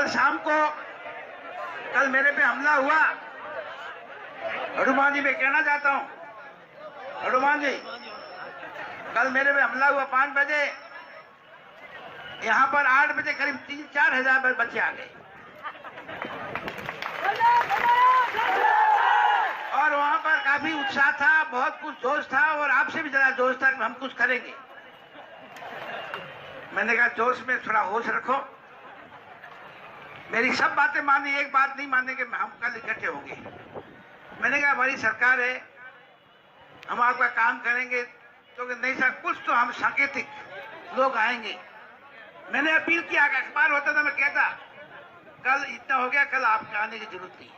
कल शाम को कल मेरे पे हमला हुआ। हनुमान जी मैं कहना चाहता हूँ, हनुमान जी कल मेरे पे हमला हुआ 5 बजे। यहाँ पर 8 बजे करीब 3-4 हजार बच्चे आ गए और वहां पर काफी उत्साह था, बहुत कुछ जोश था और आपसे भी ज्यादा जोश था कि हम कुछ करेंगे। मैंने कहा जोश में थोड़ा होश रखो, मेरी सब बातें मानी, एक बात नहीं माने कि हम कल इकट्ठे होंगे। मैंने कहा हमारी सरकार है, हम आपका काम करेंगे, तो नहीं सर कुछ तो हम सांकेतिक लोग आएंगे। मैंने अपील किया, अखबार होता था मैं कहता कल इतना हो गया, कल आपके आने की जरूरत नहीं।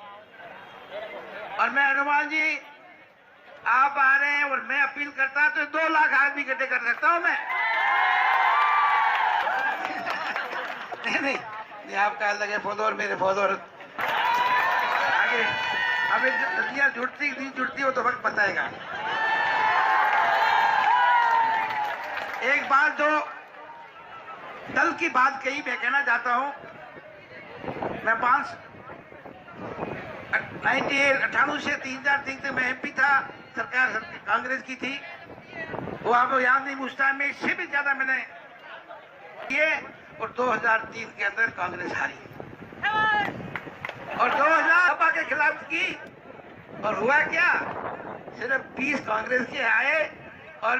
और मैं हनुमान जी आप आ रहे हैं और मैं अपील करता तो 2 लाख आदमी इकट्ठे कर सकता हूं मैं। नहीं आप कहा लगे फौदौर मेरे फौदौर आगे अभी नदियां जुड़ती नहीं जुड़ती वो तो वक्त बताएगा। एक बात जो दल की बात कही मैं कहना चाहता हूं, मैं 98 से 2003 तक मैं एमपी था, सरकार कांग्रेस की थी, वो आपको याद नहीं, उस टाइम में इससे भी ज्यादा मैंने किए और 2003 के अंदर कांग्रेस हारी और 2000 सपा के खिलाफ की और हुआ क्या, सिर्फ 20 कांग्रेस के आए और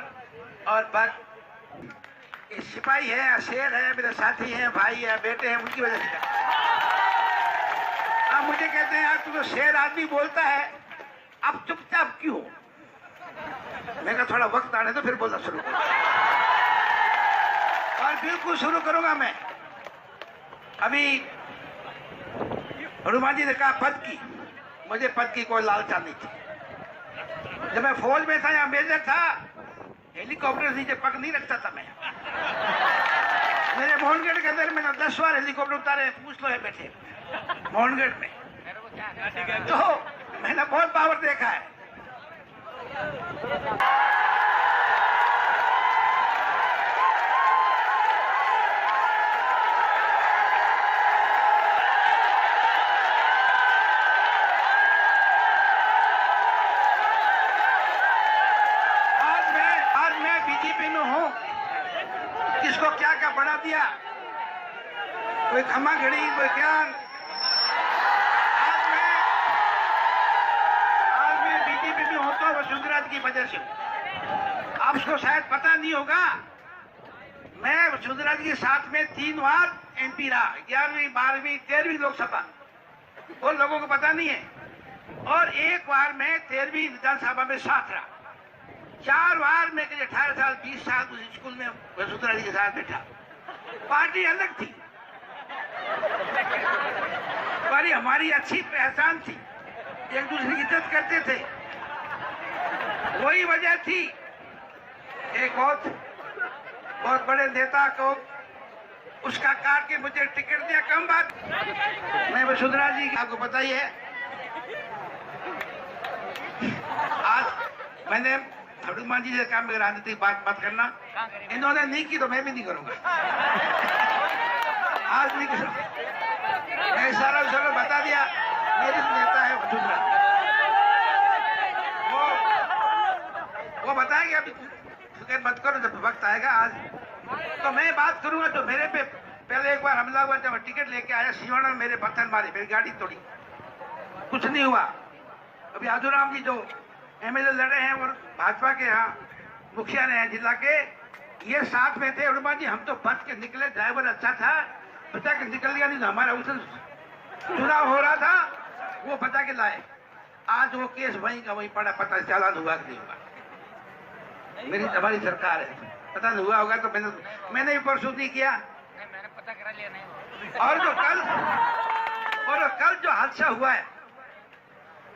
बाकी सिपाही है, शेर है, मेरे साथी हैं, भाई है, बेटे हैं, उनकी वजह से। अब मुझे कहते हैं यार तू तो शेर आदमी बोलता है, अब चुपचाप क्यों? मैं कहा थोड़ा वक्त आने तो फिर बोलना शुरू करूंगा और बिल्कुल शुरू करूंगा मैं। अभी हनुमान जी ने कहा पद की, मुझे पद की कोई लालसा नहीं थी। जब मैं फौज में था या मेजर था, हेलीकॉप्टर नीचे पग नहीं रखता था मैं। मेरे मोहनगढ़ के अंदर मैंने 10 बार हेलीकॉप्टर उतारे, पूछ लो है बैठे मोहनगढ़ में, तो मैंने बहुत पावर देखा है। आज मैं बीजेपी में हूँ, किसको क्या क्या बढ़ा दिया, कोई खमा घड़ी, कोई क्या। आज मैं बीजेपी में होता हूँ वसुंधरा की वजह से। आपको शायद पता नहीं होगा, मैं वसुंधरा जी के साथ में 3 बार एमपी रहा, 11वीं 12वीं 13वीं लोकसभा, वो लोगों को पता नहीं है। और 1 बार मैं 13वीं विधानसभा में साथ रहा। 4 बार मैं 18 साल 20 साल उस स्कूल में वसुंधरा जी के साथ बैठा। पार्टी अलग थी पर हमारी अच्छी पहचान थी, एक दूसरे की इज्जत करते थे, वही वजह थी। एक बहुत बड़े नेता को उसका काट के मुझे टिकट दिया, कम बात। मैं वसुंधरा जी आपको पता ही है, आज मैंने हनुमान जी से काम में राजनीतिक बात करना, इन्होंने नहीं की तो मैं भी नहीं करूंगा, आज नहीं करूंगा। मैं सारा बता दिया, मेरे नेता है वसुंधरा, वो बताएंगे अभी फिक्र मत करो, जब वक्त आएगा आज तो मैं बात करूंगा। तो मेरे पे पहले एक बार हमला हुआ, जब मैं टिकट लेके आया सिवाना में मेरे पत्थर मारे, मेरी गाड़ी तोड़ी, कुछ नहीं हुआ। अभी आजूराम जी जो एमएलए लड़े हैं और भाजपा के यहाँ मुखिया ने जिला के, ये साथ में थे। हनुमान जी हम तो बच के निकले, ड्राइवर अच्छा था, बचा के निकल गया, नहीं तो हमारा उस चुनाव हो रहा था, वो बचा के लाए। आज वो केस वहीं का वहीं पड़ा, पता चालान हुआ कि नहीं हुआ। मेरी हमारी सरकार है, पता नहीं हुआ होगा तो मैंने भी परसों नहीं किया। मैंने पता करा लिया नहीं। और कल जो हादसा हुआ है,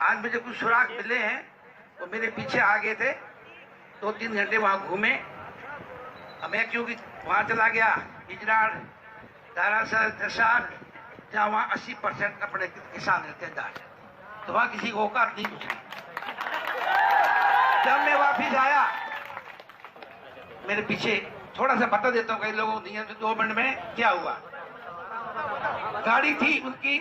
आज मुझे कुछ सुराग मिले हैं, वो मेरे पीछे आ गए थे, 2-3 घंटे वहां घूमे। मैं क्योंकि वहां चला गया इजरार, दारासर, दसार, जहाँ वहां 80% अपने किसान रहते हैं, तो वहां किसी को औकात नहीं पूछी। जब मैं वापिस आया, मेरे पीछे थोड़ा सा बता देता हूँ कई लोगों को 2 मिनट में क्या हुआ। गाड़ी थी उनकी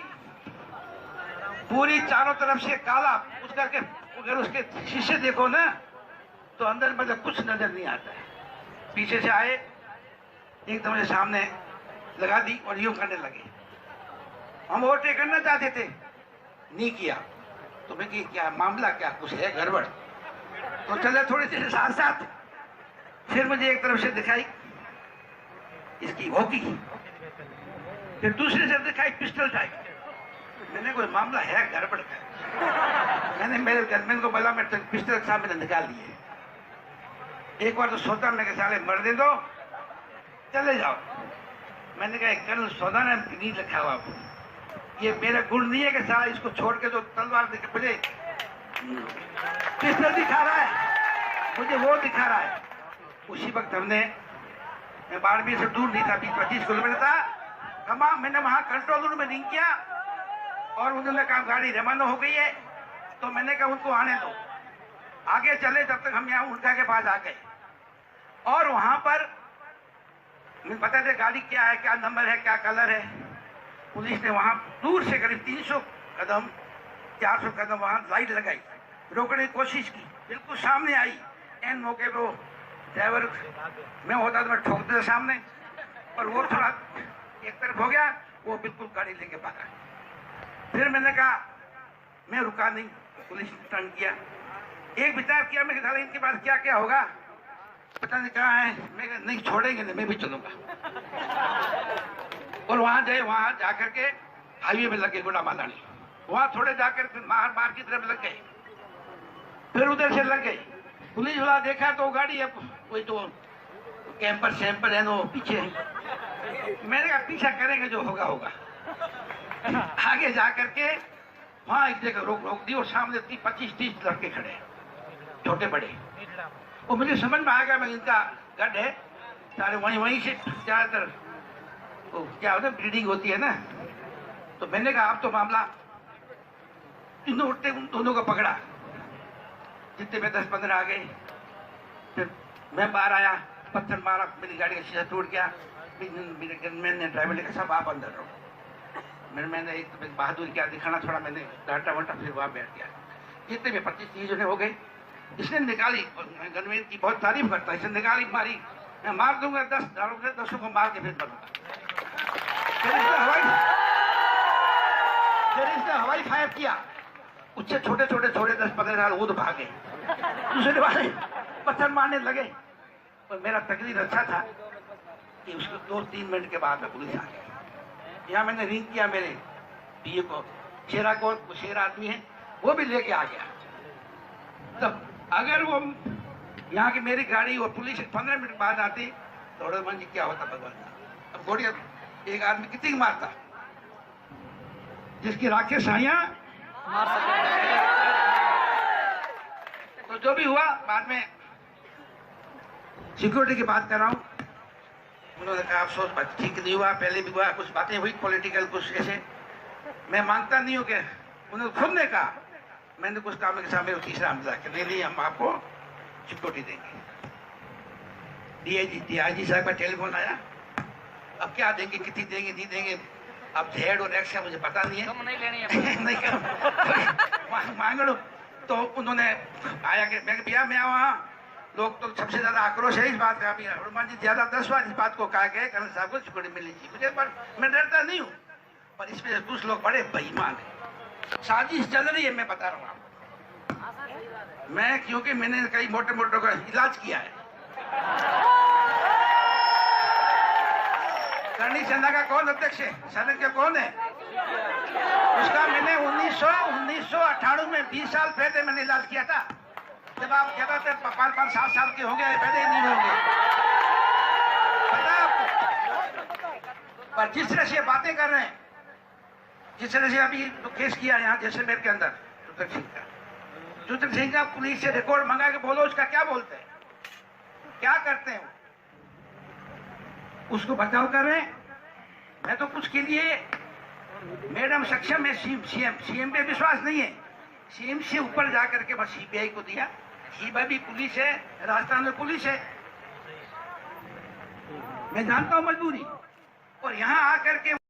पूरी चारों तरफ से काला, उसका के अगर उसके शीशे देखो ना तो अंदर मतलब कुछ नजर नहीं आता है। पीछे से आए, एकदम से सामने लगा दी और यूं करने लगे। हम ओवरटेक करना चाहते थे, नहीं किया। तो मैं कि क्या मामला, क्या कुछ है गड़बड़? तो चले थोड़ी देर साथ साथ, फिर मुझे एक तरफ से दिखाई इसकी हॉकी, फिर दूसरी से दिखाई पिस्टल टाइप। मैंने कोई मामला है गड़बड़ का। मैंने मेरे गनमैन को बोला, मैं पिस्टल साहब मैंने निकाल लिए। एक बार तो सोचा मैं साले मर दे दो, चले जाओ। मैंने कहा कल सौदा ने नहीं लिखा हुआ, ये मेरा गुण नहीं है कि साला इसको छोड़ के तो तलवार मुझे पिस्टल दिखा रहा है, मुझे वो दिखा रहा है। उसी वक्त हमने, मैं बाड़मेर से दूर नहीं था, 20-25 किलोमीटर था, कमा मैंने वहां कंट्रोल रूम में रिंग किया और उन्होंने कहा गाड़ी रवाना हो गई है। तो मैंने कहा उनको आने दो, आगे चले। तब तक हम यहाँ उनका के पास आ गए और वहां पर मुझे पता था गाड़ी क्या है, क्या नंबर है, क्या कलर है। पुलिस ने वहां दूर से करीब 300 कदम 400 कदम वहां लाइट लगाई, रोकने की कोशिश की, बिल्कुल सामने आई। एन मौके पे ड्राइवर मैं होता तो मैं ठोक देता सामने, और वो थोड़ा एक तरफ हो गया, वो बिल्कुल गाड़ी लेके भागा। फिर मैंने कहा, मैं रुका नहीं, पुलिस ने टर्न किया। एक विचार किया, मैं कहा इनके पास क्या क्या होगा, पता नहीं कहाँ है। मैं नहीं छोड़ेंगे नहीं, मैं भी चलूंगा। और वहां गए, वहां जाकर के हाईवे में लगे गुड़ा मालानी, वहां थोड़े जाकर फिर मार की तरफ लग गए, फिर उधर से लग गए। पुलिस वाला देखा तो गाड़ी अब कोई तो कैंपर शैम्पर है, वो पीछे। मैंने कहा पीछा करेंगे, जो होगा होगा। आगे जाकर के वहां एक जगह रोक दी और सामने 25-30 लड़के खड़े, छोटे बड़े। और मुझे समझ में आ गया, मैं इनका गढ़ है, सारे वहीं से ज्यादातर क्या होता है, ब्रीडिंग होती है ना। तो मैंने कहा अब तो मामला, तीनों उठते उन दोनों को पकड़ा, जितने में 10-15 आ गए। फिर मैं बाहर आया, पत्थर मारा, मेरी गाड़ी का शीशा टूट गया। मेरे गनमैन ने, ड्राइवर ने कहा सब आप अंदर रहो। मैंने एक तो बहादुर क्या दिखाना, थोड़ा मैंने डांटा वाटा, फिर वहां बैठ गया। जितने में 25-30 जने हो गए। इसने निकाली, गनमैन की बहुत तारीफ करता है, इसने निकाली, मारी। मैं मार दूंगा 10 को मार के फिर मरूंगा। फिर इसने हवाई फायर किया, उससे छोटे 10-15 साल वो तो भागे। दूसरे वाले पत्थर मारने लगे। और मेरा तकदीर अच्छा था कि उसको 2-3 मिनट के बाद में पुलिस आ गई। यहाँ मैंने रिंग किया मेरे पीए को, शेरा को, शेर आदमी है, वो भी लेके आ गया। तब अगर वो यहाँ की मेरी गाड़ी और पुलिस 15 मिनट बाद आती तो मन जी क्या होता भगवान। अब गोड़ी एक आदमी कितनी मारता, जिसकी राखें साइयां मार सकते। तो जो भी हुआ, बाद में सिक्योरिटी की बात कर रहा हूँ, उन्होंने कहा अफसोस बात ठीक नहीं हुआ, पहले भी हुआ, कुछ बातें हुई पॉलिटिकल, कुछ ऐसे। मैं मांगता नहीं हूँ कि उन्होंने खुद ने कहा, मैंने कुछ काम के सामने तीसरा हमला कि नहीं हम आपको सिक्योरिटी देंगे। डीआईजी साहब का टेलीफोन आया, अब क्या देंगे, कितनी देंगे, नहीं देंगे। अब जेड और एक्स मुझे पता नहीं है, कम नहीं लेनी है। नहीं कम मांग लो। तो उन्होंने आया कि मैं भैया मैं वहाँ, लोग तो सबसे ज्यादा आक्रोश है इस बात का। हनुमान जी ज्यादा 10 बार इस बात को कहा गया, कर्नल साहब को सिक्योरिटी मिलनी चाहिए मुझे, पर मैं डरता नहीं हूँ। पर इसमें कुछ लोग बड़े बेईमान है, साजिश चल रही है, मैं बता रहा हूँ आपको। मैं क्योंकि मैंने कई मोटे का इलाज किया है। करणी सेना का कौन अध्यक्ष है, सदन के कौन है उसका? मैंने 1998 में 20 साल पहले मैंने इलाज किया था, जब आप कहते थे 5-7 साल के होंगे, पहले नहीं होंगे, पता है आपको। पर जिस तरह से बातें कर रहे हैं, जिस तरह से अभी तो केस किया यहाँ जैसलमेर के अंदर रुद्र सिंह का पुलिस से रिकॉर्ड मंगा के बोलो उसका क्या बोलते हैं, क्या करते हैं, उसको बचाव कर रहे हैं। मैं तो कुछ के लिए मैडम सक्षम है, सीएम पे विश्वास नहीं है, सीएम से ऊपर जाकर के बस सीबीआई को दिया। सीबीआई भी पुलिस है, राजस्थान में पुलिस है, मैं जानता हूं मजबूरी। और यहाँ आकर के